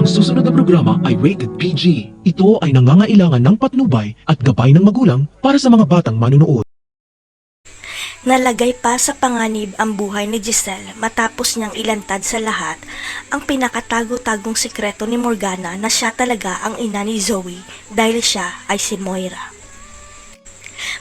Ang susunod na programa ay rated PG. Ito ay nangangailangan ng patnubay at gabay ng magulang para sa mga batang manunood. Nalagay pa sa panganib ang buhay ni Giselle matapos niyang ilantad sa lahat ang pinakatago-tagong sikreto ni Morgana na siya talaga ang ina ni Zoe dahil siya ay si Moira.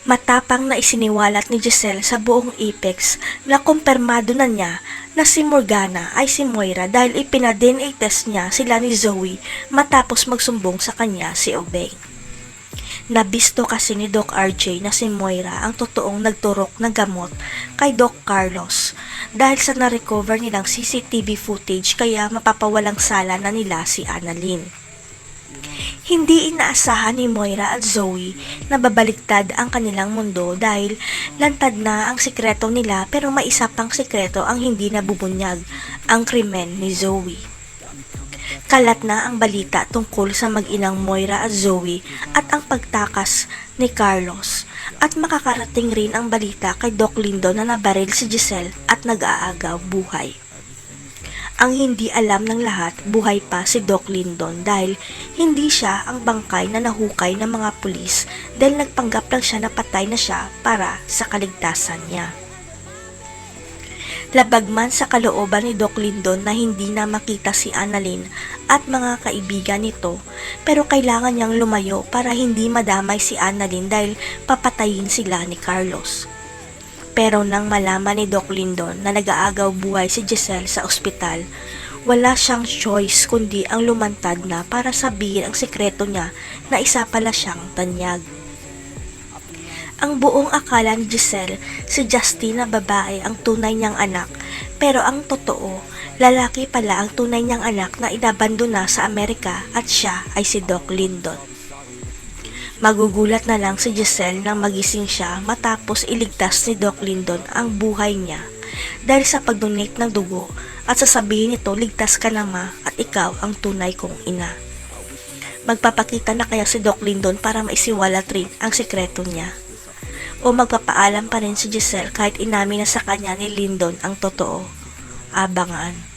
Matapang na isiniwalat ni Giselle sa buong Apex na kumpirmado na niya na si Morgana ay si Moira dahil ipina-DNA test niya sila ni Zoe matapos magsumbong sa kanya si Obeng. Nabisto kasi ni Doc RJ na si Moira ang totoong nagturok ng gamot kay Doc Carlos dahil sa na-recover nilang CCTV footage kaya mapapawalang sala na nila si Annalyn. Hindi inaasahan ni Moira at Zoe na babaliktad ang kanilang mundo dahil lantad na ang sikreto nila pero may isa pang sikreto ang hindi nabubunyag, ang krimen ni Zoe. Kalat na ang balita tungkol sa mag-inang Moira at Zoe at ang pagtakas ni Carlos at makakarating rin ang balita kay Doc Lindon na nabaril si Giselle at nag-aagaw buhay. Ang hindi alam ng lahat, buhay pa si Doc Lindon dahil hindi siya ang bangkay na nahukay ng mga pulis dahil nagpanggap lang siya na patay na siya para sa kaligtasan niya. Labag man sa kalooban ni Doc Lindon na hindi na makita si Annalyn at mga kaibigan nito pero kailangan niyang lumayo para hindi madamay si Annalyn dahil papatayin sila ni Carlos. Pero nang malaman ni Doc Lindon na nag-aagaw buhay si Giselle sa ospital, wala siyang choice kundi ang lumantad na para sabihin ang sekreto niya na isa pala siyang tanyag. Ang buong akala ni Giselle, si Justina babae ang tunay niyang anak, pero ang totoo, lalaki pala ang tunay niyang anak na inabandona sa Amerika at siya ay si Doc Lindon. Magugulat na lang si Giselle nang magising siya matapos iligtas ni Doc Lindon ang buhay niya dahil sa pag-donate ng dugo at sasabihin nito ligtas ka na ma at ikaw ang tunay kong ina. Magpapakita na kaya si Doc Lindon para maisiwalat rin ang sikreto niya? O magpapaalam pa rin si Giselle kahit inamin na sa kanya ni Lindon ang totoo? Abangan.